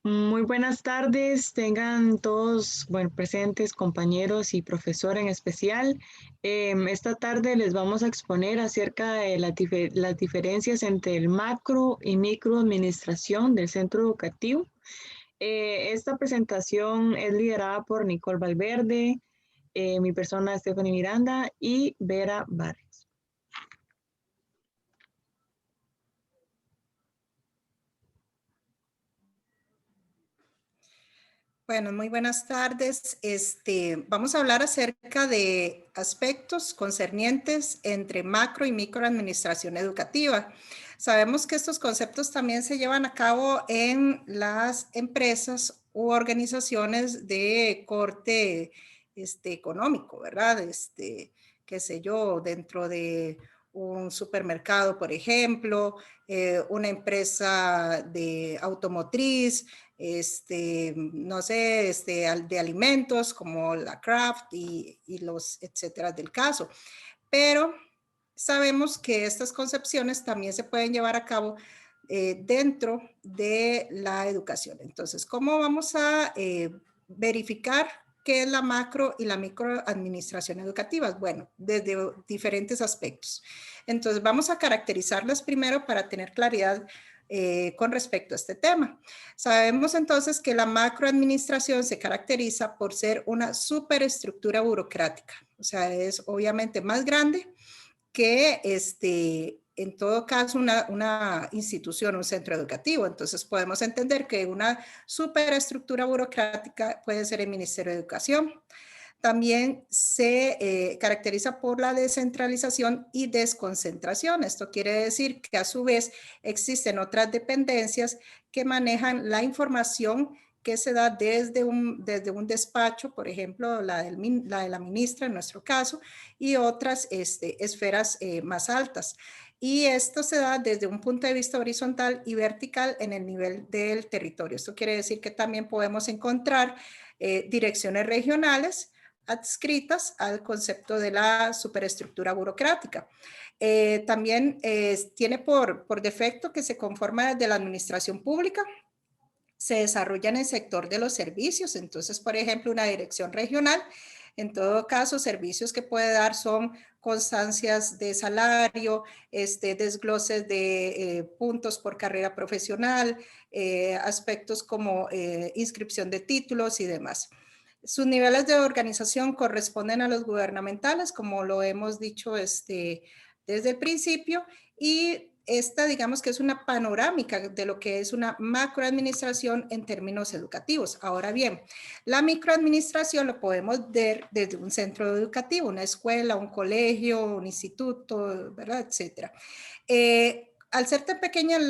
Muy buenas tardes, tengan todos, bueno, presentes, compañeros y profesor en especial. Esta tarde les vamos a exponer acerca de las diferencias entre el macro y micro administración del centro educativo. Esta presentación es liderada por Nicole Valverde, mi persona Stephanie Miranda y Vera Barrios. Bueno, muy buenas tardes. Vamos a hablar acerca de aspectos concernientes entre macro y micro administración educativa. Sabemos que estos conceptos también se llevan a cabo en las empresas u organizaciones de corte económico, ¿verdad? Qué sé yo, dentro de un supermercado, por ejemplo, una empresa de automotriz, no sé, de alimentos como la Kraft y los etcétera del caso. Pero sabemos que estas concepciones también se pueden llevar a cabo dentro de la educación. Entonces, ¿cómo vamos a verificar qué es la macro y la micro administración educativa? Bueno, desde diferentes aspectos. Entonces, vamos a caracterizarlas primero para tener claridad con respecto a este tema. Sabemos entonces que la macroadministración se caracteriza por ser una superestructura burocrática, o sea, es obviamente más grande que en todo caso una institución, un centro educativo. Entonces podemos entender que una superestructura burocrática puede ser el Ministerio de Educación. También se caracteriza por la descentralización y desconcentración. Esto quiere decir que a su vez existen otras dependencias que manejan la información que se da desde un despacho, por ejemplo, la de la ministra en nuestro caso, y otras esferas más altas. Y esto se da desde un punto de vista horizontal y vertical en el nivel del territorio. Esto quiere decir que también podemos encontrar direcciones regionales adscritas al concepto de la superestructura burocrática. También tiene por defecto que se conforma de la administración pública, se desarrolla en el sector de los servicios. Entonces, por ejemplo, una dirección regional, en todo caso, servicios que puede dar son constancias de salario, desgloses de puntos por carrera profesional, aspectos como inscripción de títulos y demás. Sus niveles de organización corresponden a los gubernamentales, como lo hemos dicho desde el principio, y esta, digamos que es una panorámica de lo que es una macroadministración en términos educativos. Ahora bien, la microadministración lo podemos ver desde un centro educativo, una escuela, un colegio, un instituto, ¿verdad? Etcétera. Al ser tan pequeñas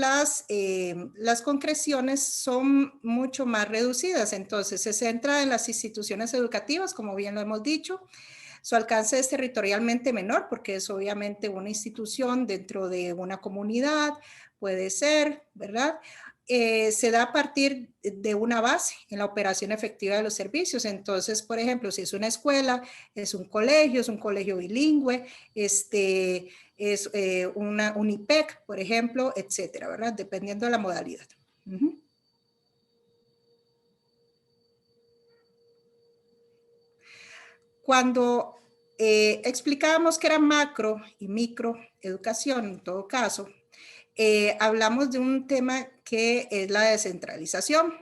las concreciones son mucho más reducidas, entonces se centra en las instituciones educativas, como bien lo hemos dicho. Su alcance es territorialmente menor porque es obviamente una institución dentro de una comunidad, puede ser, ¿verdad? Se da a partir de una base en la operación efectiva de los servicios. Entonces, por ejemplo, si es una escuela, es un colegio bilingüe, es un IPEC, por ejemplo, etcétera, ¿verdad? Dependiendo de la modalidad. Cuando explicábamos que era macro y micro educación, en todo caso, hablamos de un tema que es la descentralización,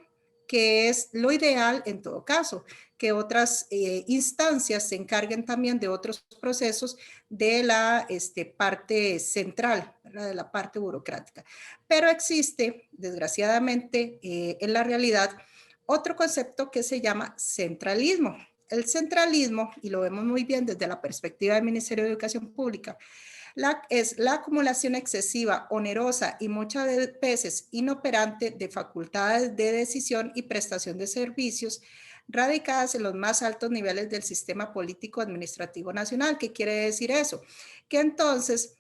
que es lo ideal en todo caso, que otras instancias se encarguen también de otros procesos de la parte central, ¿verdad? De la parte burocrática. Pero existe, desgraciadamente, en la realidad, otro concepto que se llama centralismo. El centralismo, y lo vemos muy bien desde la perspectiva del Ministerio de Educación Pública, es la acumulación excesiva, onerosa y muchas veces inoperante de facultades de decisión y prestación de servicios radicadas en los más altos niveles del sistema político administrativo nacional. ¿Qué quiere decir eso? Que entonces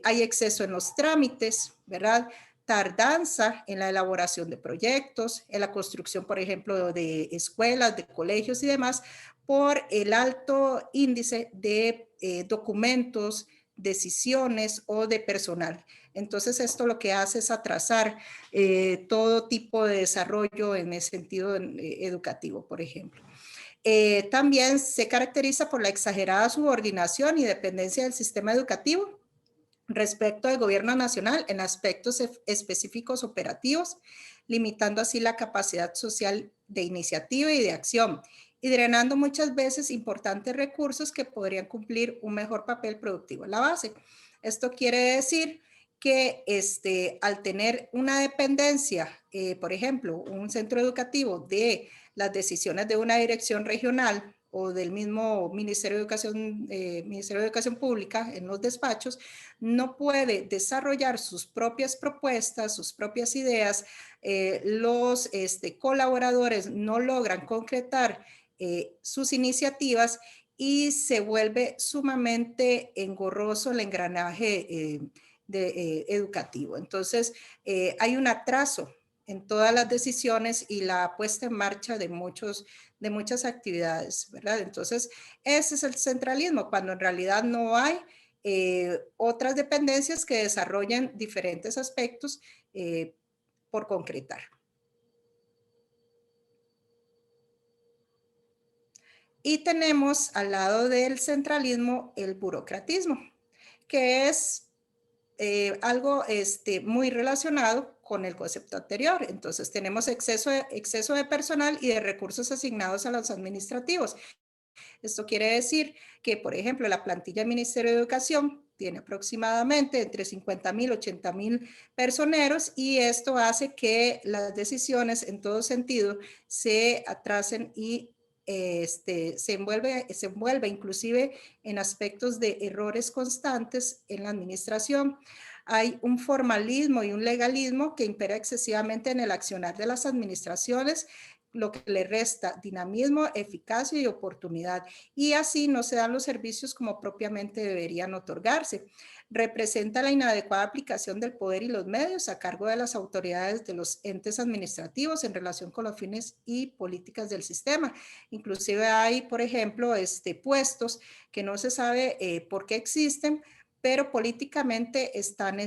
hay exceso en los trámites, ¿verdad? Tardanza en la elaboración de proyectos, en la construcción, por ejemplo, de escuelas, de colegios y demás, por el alto índice de documentos, decisiones o de personal. Entonces esto lo que hace es atrasar todo tipo de desarrollo en el sentido educativo, por ejemplo. También se caracteriza por la exagerada subordinación y dependencia del sistema educativo respecto al gobierno nacional en aspectos específicos operativos, limitando así la capacidad social de iniciativa y de acción, y drenando muchas veces importantes recursos que podrían cumplir un mejor papel productivo en la base. Esto quiere decir que al tener una dependencia, por ejemplo, un centro educativo de las decisiones de una dirección regional o del mismo Ministerio de Educación Pública en los despachos, no puede desarrollar sus propias propuestas, sus propias ideas, los colaboradores no logran concretar sus iniciativas y se vuelve sumamente engorroso el engranaje educativo. Entonces, hay un atraso en todas las decisiones y la puesta en marcha de muchas actividades, ¿verdad? Entonces, ese es el centralismo, cuando en realidad no hay otras dependencias que desarrollan diferentes aspectos por concretar. Y tenemos al lado del centralismo el burocratismo, que es algo muy relacionado con el concepto anterior. Entonces tenemos exceso de personal y de recursos asignados a los administrativos. Esto quiere decir que, por ejemplo, la plantilla del Ministerio de Educación tiene aproximadamente entre 50,000 y 80,000 personeros y esto hace que las decisiones en todo sentido se atrasen y se envuelve inclusive en aspectos de errores constantes en la administración. Hay un formalismo y un legalismo que impera excesivamente en el accionar de las administraciones, lo que le resta dinamismo, eficacia y oportunidad. Y así no se dan los servicios como propiamente deberían otorgarse. Representa la inadecuada aplicación del poder y los medios a cargo de las autoridades de los entes administrativos en relación con los fines y políticas del sistema. Inclusive hay, por ejemplo, puestos que no se sabe por qué existen, pero políticamente están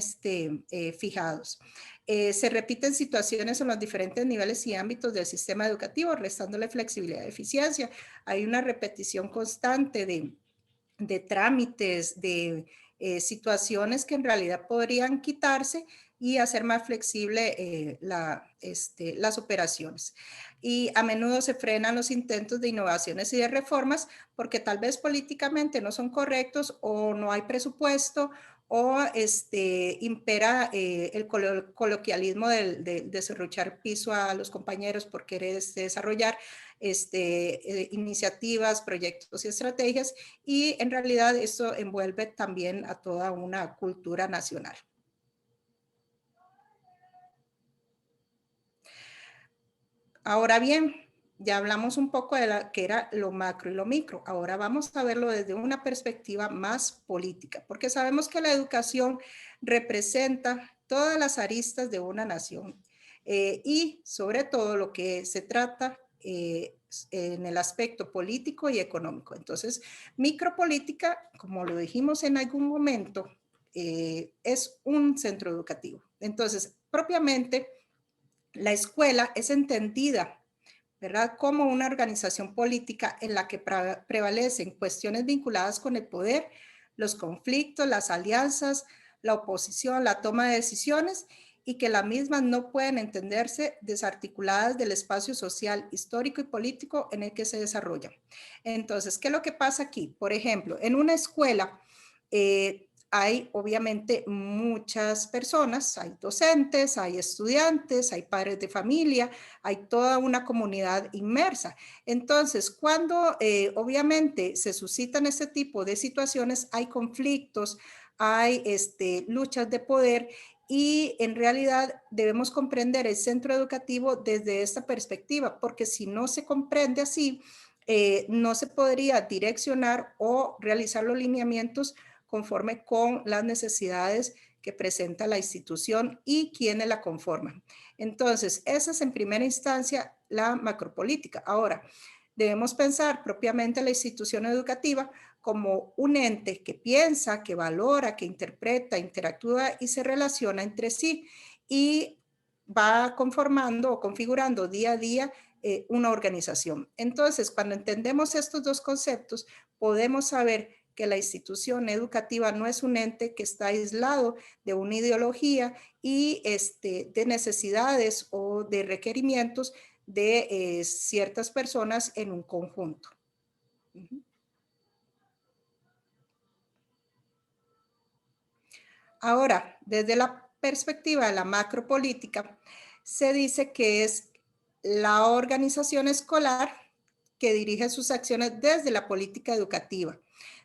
fijados. Se repiten situaciones en los diferentes niveles y ámbitos del sistema educativo, restándole flexibilidad y eficiencia. Hay una repetición constante de trámites, de situaciones que en realidad podrían quitarse y hacer más flexible las operaciones. Y a menudo se frenan los intentos de innovaciones y de reformas porque tal vez políticamente no son correctos o no hay presupuesto o impera el coloquialismo de serruchar piso a los compañeros por querer desarrollar iniciativas, proyectos y estrategias, y en realidad esto envuelve también a toda una cultura nacional. Ahora bien, ya hablamos un poco de lo que era lo macro y lo micro. Ahora vamos a verlo desde una perspectiva más política, porque sabemos que la educación representa todas las aristas de una nación y sobre todo lo que se trata en el aspecto político y económico. Entonces, micropolítica, como lo dijimos en algún momento, es un centro educativo. Entonces, propiamente, la escuela es entendida, ¿verdad?, como una organización política en la que prevalecen cuestiones vinculadas con el poder, los conflictos, las alianzas, la oposición, la toma de decisiones y que las mismas no pueden entenderse desarticuladas del espacio social, histórico y político en el que se desarrollan. Entonces, ¿qué es lo que pasa aquí? Por ejemplo, en una escuela hay obviamente muchas personas, hay docentes, hay estudiantes, hay padres de familia, hay toda una comunidad inmersa. Entonces, cuando obviamente se suscitan este tipo de situaciones, hay conflictos, hay luchas de poder y en realidad debemos comprender el centro educativo desde esta perspectiva, porque si no se comprende así, no se podría direccionar o realizar los lineamientos conforme con las necesidades que presenta la institución y quienes la conforman. Entonces, esa es en primera instancia la macropolítica. Ahora, debemos pensar propiamente la institución educativa como un ente que piensa, que valora, que interpreta, interactúa y se relaciona entre sí y va conformando o configurando día a día una organización. Entonces, cuando entendemos estos dos conceptos, podemos saber que la institución educativa no es un ente que está aislado de una ideología y de necesidades o de requerimientos de ciertas personas en un conjunto. Ahora, desde la perspectiva de la macropolítica, se dice que es la organización escolar que dirige sus acciones desde la política educativa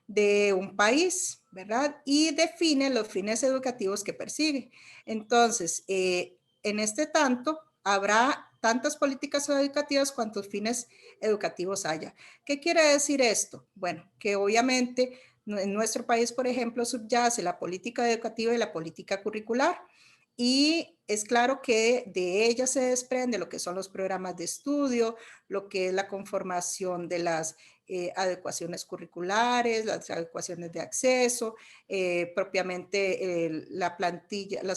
de un país, ¿verdad? Y define los fines educativos que persigue. Entonces, en este tanto, habrá tantas políticas educativas cuantos fines educativos haya. ¿Qué quiere decir esto? Bueno, que obviamente en nuestro país, por ejemplo, subyace la política educativa y la política curricular. Y es claro que de ella se desprende lo que son los programas de estudio, lo que es la conformación de las adecuaciones curriculares, las adecuaciones de acceso, propiamente las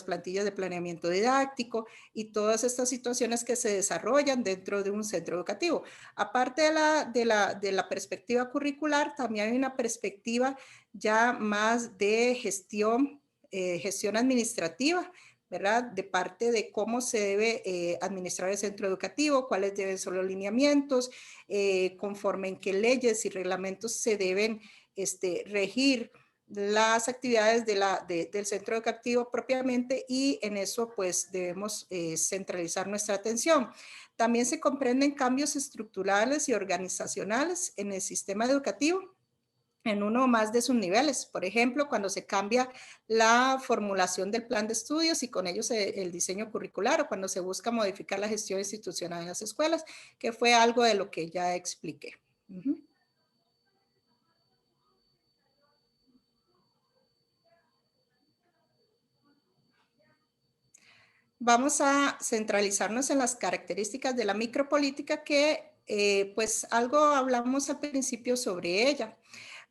plantillas de planeamiento didáctico y todas estas situaciones que se desarrollan dentro de un centro educativo. Aparte de la perspectiva curricular, también hay una perspectiva ya más de gestión administrativa, ¿verdad? De parte de cómo se debe administrar el centro educativo, cuáles deben ser los lineamientos, conforme en qué leyes y reglamentos se deben regir las actividades del centro educativo propiamente, y en eso pues debemos centralizar nuestra atención. También se comprenden cambios estructurales y organizacionales en el sistema educativo en uno o más de sus niveles. Por ejemplo, cuando se cambia la formulación del plan de estudios y con ellos el diseño curricular, o cuando se busca modificar la gestión institucional en las escuelas, que fue algo de lo que ya expliqué. Vamos a centralizarnos en las características de la micropolítica que pues algo hablamos al principio sobre ella.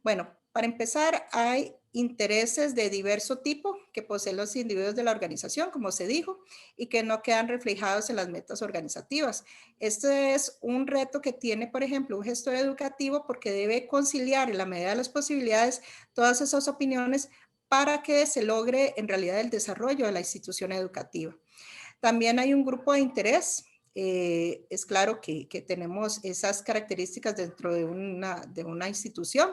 Bueno, para empezar, hay intereses de diverso tipo que poseen los individuos de la organización, como se dijo, y que no quedan reflejados en las metas organizativas. Este es un reto que tiene, por ejemplo, un gestor educativo, porque debe conciliar en la medida de las posibilidades todas esas opiniones para que se logre en realidad el desarrollo de la institución educativa. También hay un grupo de interés. Es claro que tenemos esas características dentro de una institución,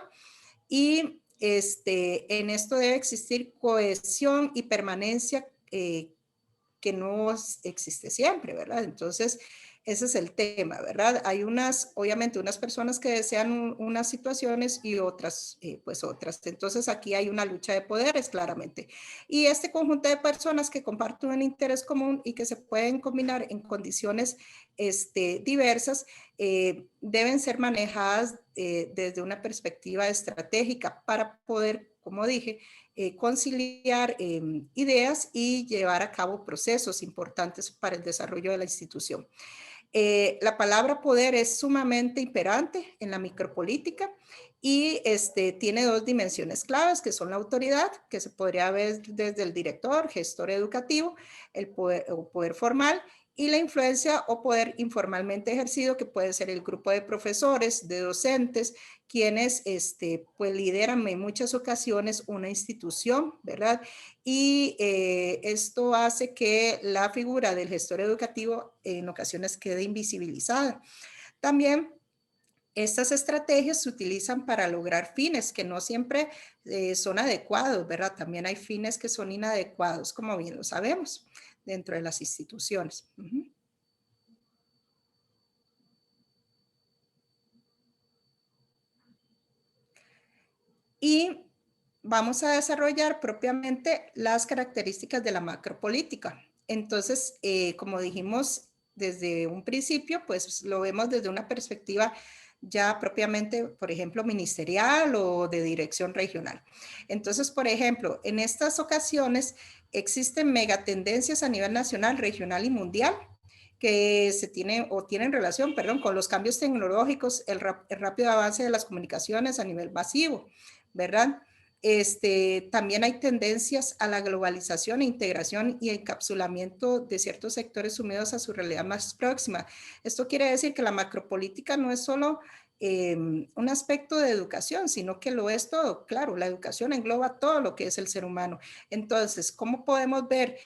y en esto debe existir cohesión y permanencia que no existe siempre, ¿verdad? Entonces, ese es el tema, ¿verdad? Hay obviamente, unas personas que desean unas situaciones y otras, pues otras. Entonces, aquí hay una lucha de poderes, claramente. Y este conjunto de personas que comparten un interés común y que se pueden combinar en condiciones diversas, deben ser manejadas desde una perspectiva estratégica para poder, como dije, conciliar ideas y llevar a cabo procesos importantes para el desarrollo de la institución. La palabra poder es sumamente imperante en la micropolítica y tiene dos dimensiones claves, que son la autoridad, que se podría ver desde el director, gestor educativo, el poder formal, y la influencia o poder informalmente ejercido, que puede ser el grupo de profesores, de docentes, quienes pues lideran en muchas ocasiones una institución, ¿verdad? Y esto hace que la figura del gestor educativo en ocasiones quede invisibilizada. También estas estrategias se utilizan para lograr fines que no siempre son adecuados, ¿verdad? También hay fines que son inadecuados, como bien lo sabemos, dentro de las instituciones. Y vamos a desarrollar propiamente las características de la macropolítica. Entonces, como dijimos desde un principio, pues lo vemos desde una perspectiva ya propiamente, por ejemplo, ministerial o de dirección regional. Entonces, por ejemplo, en estas ocasiones existen megatendencias a nivel nacional, regional y mundial que tienen relación, perdón, con los cambios tecnológicos, el rápido avance de las comunicaciones a nivel masivo, ¿verdad? También hay tendencias a la globalización, integración y encapsulamiento de ciertos sectores sumidos a su realidad más próxima. Esto quiere decir que la macropolítica no es solo un aspecto de educación, sino que lo es todo. Claro, la educación engloba todo lo que es el ser humano. Entonces, ¿cómo podemos ver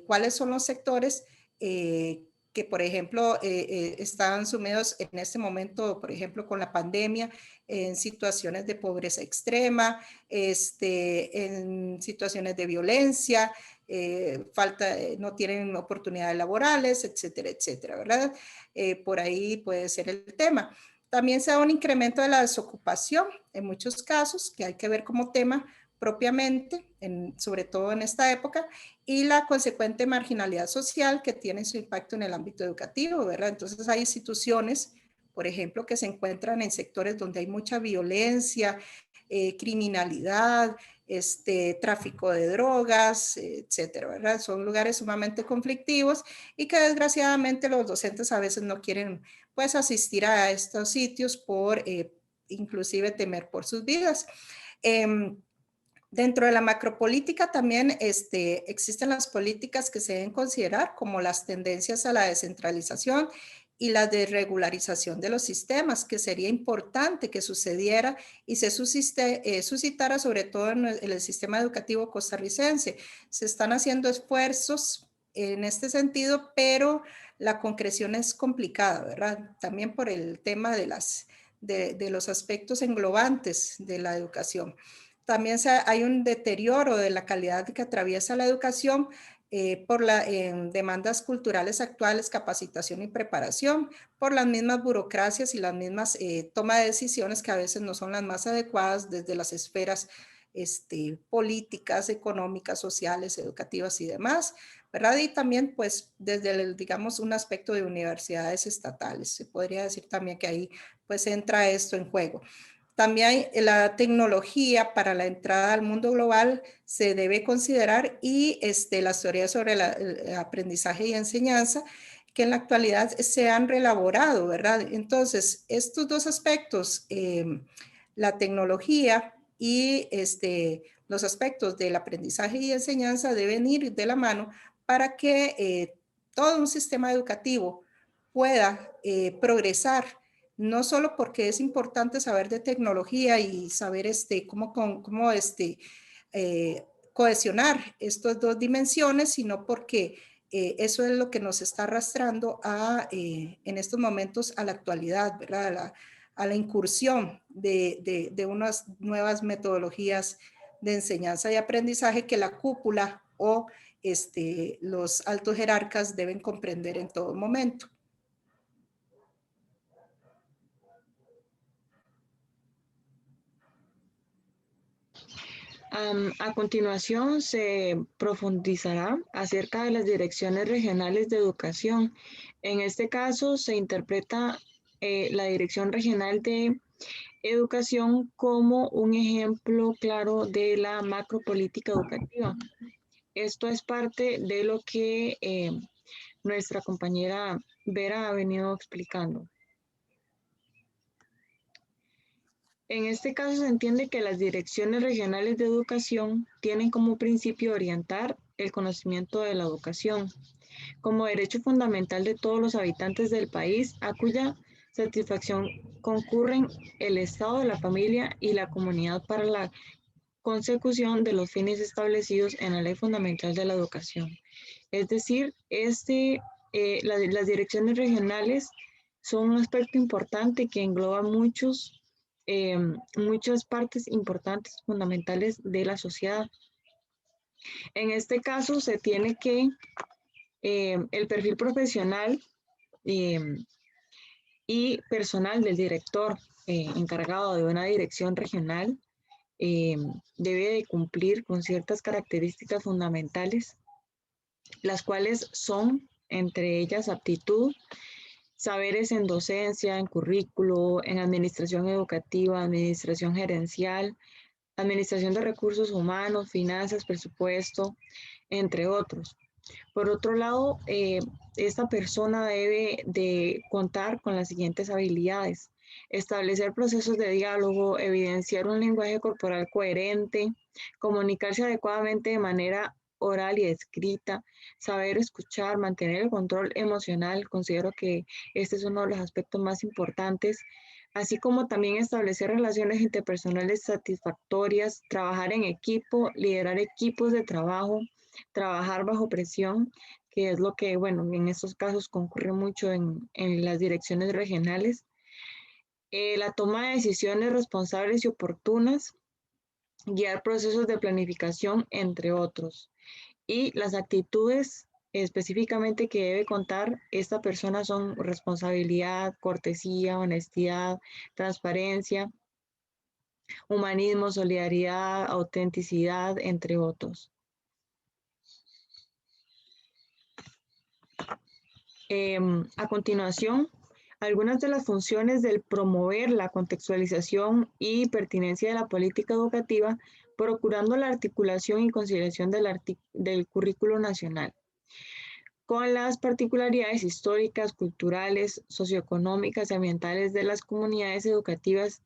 cuáles son los sectores que, por ejemplo, están sumidos en este momento, por ejemplo, con la pandemia, en situaciones de pobreza extrema, en situaciones de violencia, no tienen oportunidades laborales, etcétera, etcétera, ¿verdad? Por ahí puede ser el tema. También se da un incremento de la desocupación en muchos casos, que hay que ver como tema propiamente, sobre todo en esta época, y la consecuente marginalidad social que tiene su impacto en el ámbito educativo, ¿verdad? Entonces hay instituciones, por ejemplo, que se encuentran en sectores donde hay mucha violencia, criminalidad, tráfico de drogas, etcétera, ¿verdad? Son lugares sumamente conflictivos y que desgraciadamente los docentes a veces no quieren, pues, asistir a estos sitios por inclusive temer por sus vidas. Dentro de la macropolítica también existen las políticas que se deben considerar como las tendencias a la descentralización y la desregularización de los sistemas, que sería importante que sucediera y se suscitara sobre todo en el sistema educativo costarricense. Se están haciendo esfuerzos en este sentido, pero la concreción es complicada, ¿verdad? También por el tema de los aspectos englobantes de la educación. También hay un deterioro de la calidad que atraviesa la educación por las demandas culturales actuales, capacitación y preparación, por las mismas burocracias y las mismas toma de decisiones que a veces no son las más adecuadas desde las esferas políticas, económicas, sociales, educativas y demás, ¿verdad? Y también, pues, desde, digamos, un aspecto de universidades estatales. Se podría decir también que ahí, pues, entra esto en juego. También la tecnología para la entrada al mundo global se debe considerar y las teorías sobre el aprendizaje y enseñanza que en la actualidad se han reelaborado, ¿verdad? Entonces, estos dos aspectos, la tecnología y los aspectos del aprendizaje y enseñanza deben ir de la mano para que todo un sistema educativo pueda progresar, no solo porque es importante saber de tecnología y saber cómo cohesionar estas dos dimensiones, sino porque eso es lo que nos está arrastrando en estos momentos a la actualidad, ¿verdad? A la incursión de unas nuevas metodologías de enseñanza y aprendizaje que la cúpula o los altos jerarcas deben comprender en todo momento. A continuación se profundizará acerca de las direcciones regionales de educación. En este caso se interpreta la Dirección Regional de Educación como un ejemplo claro de la macropolítica educativa. Esto es parte de lo que nuestra compañera Vera ha venido explicando. En este caso se entiende que las direcciones regionales de educación tienen como principio orientar el conocimiento de la educación como derecho fundamental de todos los habitantes del país, a cuya satisfacción concurren el Estado, la familia y la comunidad para la consecución de los fines establecidos en la Ley Fundamental de la Educación. Es decir, las direcciones regionales son un aspecto importante que engloba muchas partes importantes, fundamentales de la sociedad. En este caso se tiene que el perfil profesional y personal del director encargado de una dirección regional debe de cumplir con ciertas características fundamentales, las cuales son, entre ellas, aptitud, saberes en docencia, en currículo, en administración educativa, administración gerencial, administración de recursos humanos, finanzas, presupuesto, entre otros. Por otro lado, esta persona debe de contar con las siguientes habilidades. establecer procesos de diálogo, evidenciar un lenguaje corporal coherente, comunicarse adecuadamente de manera oral y escrita, saber escuchar, mantener el control emocional. Considero que este es uno de los aspectos más importantes, así como también establecer relaciones interpersonales satisfactorias, trabajar en equipo, liderar equipos de trabajo, trabajar bajo presión, que es lo que, bueno, en estos casos concurre mucho en las direcciones regionales. La toma de decisiones responsables y oportunas, guiar procesos de planificación, entre otros. Y las actitudes específicamente que debe contar esta persona son responsabilidad, cortesía, honestidad, transparencia, humanismo, solidaridad, autenticidad, entre otros. A continuación, algunas de las funciones del promover la contextualización y pertinencia de la política educativa, procurando la articulación y conciliación del currículo nacional con las particularidades históricas, culturales, socioeconómicas y ambientales de las comunidades educativas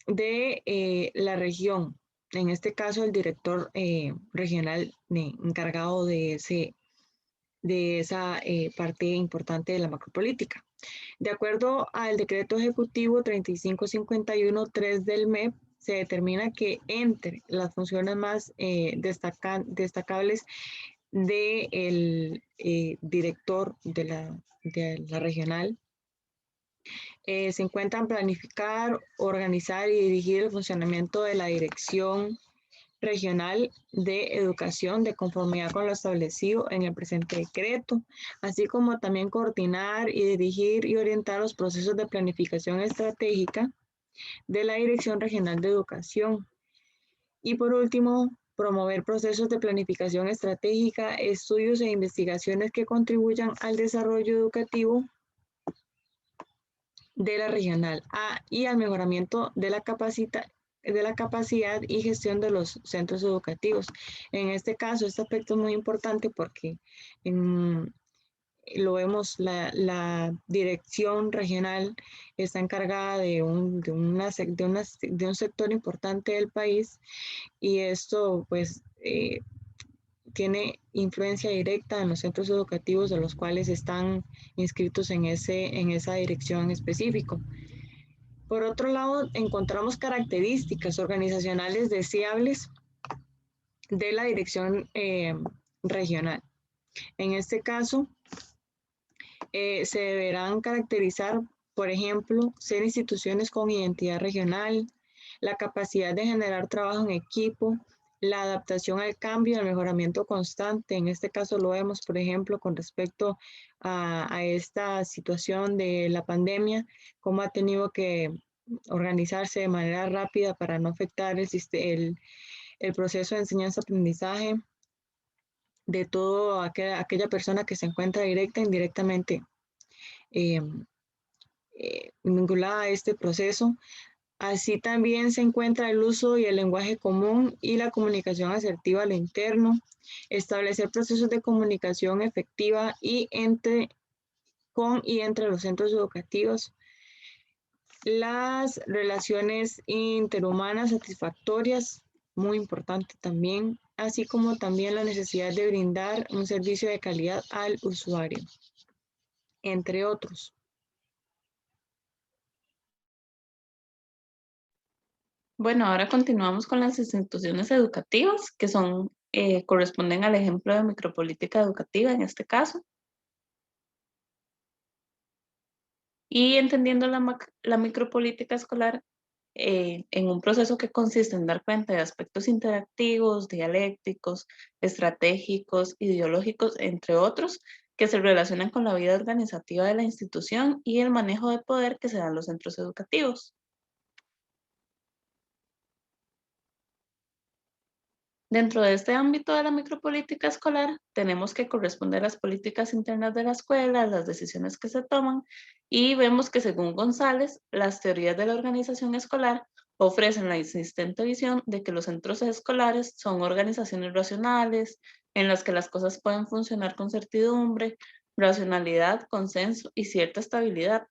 de la región. En este caso, el director regional encargado de esa parte importante de la macropolítica. De acuerdo al decreto ejecutivo 3551-3 del MEP, se determina que entre las funciones más destacables del director de la regional se encuentran planificar, organizar y dirigir el funcionamiento de la dirección regional de educación de conformidad con lo establecido en el presente decreto, así como también coordinar y dirigir y orientar los procesos de planificación estratégica de la Dirección Regional de Educación. Y por último, promover procesos de planificación estratégica, estudios e investigaciones que contribuyan al desarrollo educativo de la regional y al mejoramiento de la capacidad y gestión de los centros educativos. En este caso, este aspecto es muy importante porque lo vemos, la dirección regional está encargada de un sector importante del país y esto pues tiene influencia directa en los centros educativos de los cuales están inscritos en esa dirección en específico. Por otro lado, encontramos características organizacionales deseables de la dirección regional. En este caso, se deberán caracterizar, por ejemplo, ser instituciones con identidad regional, la capacidad de generar trabajo en equipo, la adaptación al cambio y el mejoramiento constante. En este caso lo vemos, por ejemplo, con respecto a esta situación de la pandemia, cómo ha tenido que organizarse de manera rápida para no afectar el proceso de enseñanza-aprendizaje de toda aquella persona que se encuentra directa e indirectamente eh, vinculada a este proceso. Así también se encuentra el uso y el lenguaje común y la comunicación asertiva a lo interno, establecer procesos de comunicación efectiva con y entre los centros educativos, las relaciones interhumanas satisfactorias, muy importante también, así como también la necesidad de brindar un servicio de calidad al usuario, entre otros. Bueno, ahora continuamos con las instituciones educativas, que corresponden al ejemplo de micropolítica educativa en este caso. Y entendiendo la micropolítica escolar en un proceso que consiste en dar cuenta de aspectos interactivos, dialécticos, estratégicos, ideológicos, entre otros, que se relacionan con la vida organizativa de la institución y el manejo de poder que se da en los centros educativos. Dentro de este ámbito de la micropolítica escolar, tenemos que corresponder a las políticas internas de la escuela, las decisiones que se toman, y vemos que según González, las teorías de la organización escolar ofrecen la insistente visión de que los centros escolares son organizaciones racionales, en las que las cosas pueden funcionar con certidumbre, racionalidad, consenso y cierta estabilidad.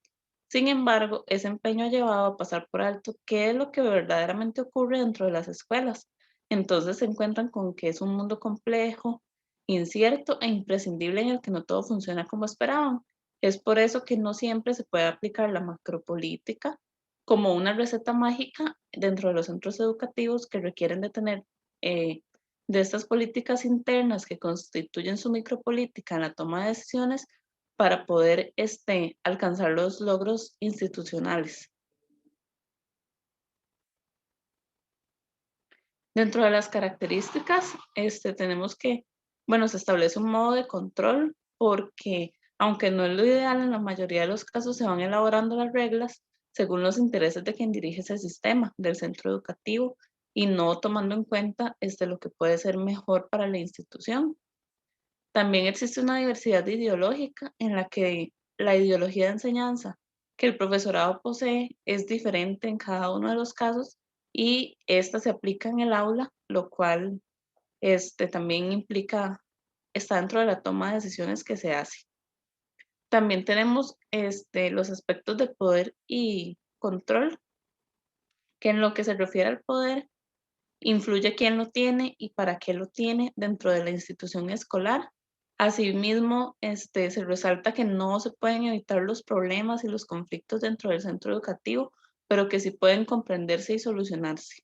Sin embargo, ese empeño ha llevado a pasar por alto qué es lo que verdaderamente ocurre dentro de las escuelas. Entonces se encuentran con que es un mundo complejo, incierto e imprescindible en el que no todo funciona como esperaban. Es por eso que no siempre se puede aplicar la macropolítica como una receta mágica dentro de los centros educativos que requieren de tener de estas políticas internas que constituyen su micropolítica en la toma de decisiones para poder alcanzar los logros institucionales. Dentro de las características, tenemos que, bueno, se establece un modo de control porque, aunque no es lo ideal, en la mayoría de los casos se van elaborando las reglas según los intereses de quien dirige ese sistema, del centro educativo, y no tomando en cuenta lo que puede ser mejor para la institución. También existe una diversidad ideológica en la que la ideología de enseñanza que el profesorado posee es diferente en cada uno de los casos y esta se aplica en el aula, lo cual también implica, está dentro de la toma de decisiones que se hace. También tenemos los aspectos de poder y control, que en lo que se refiere al poder, influye quién lo tiene y para qué lo tiene dentro de la institución escolar. Asimismo, se resalta que no se pueden evitar los problemas y los conflictos dentro del centro educativo, pero que sí pueden comprenderse y solucionarse.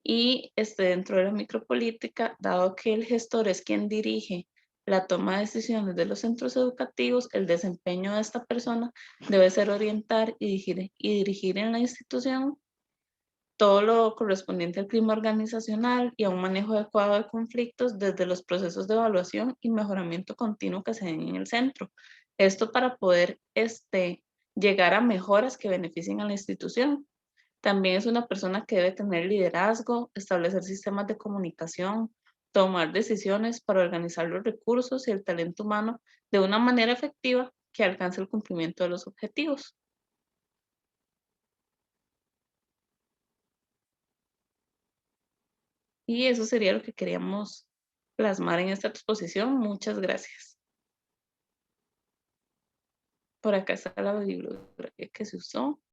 Y dentro de la micropolítica, dado que el gestor es quien dirige la toma de decisiones de los centros educativos, el desempeño de esta persona debe ser orientar y dirigir en la institución todo lo correspondiente al clima organizacional y a un manejo adecuado de conflictos desde los procesos de evaluación y mejoramiento continuo que se den en el centro. Esto para poder llegar a mejoras que beneficien a la institución. También es una persona que debe tener liderazgo, establecer sistemas de comunicación, tomar decisiones para organizar los recursos y el talento humano de una manera efectiva que alcance el cumplimiento de los objetivos. Y eso sería lo que queríamos plasmar en esta exposición. Muchas gracias. Por acá está la bibliografía que se usó.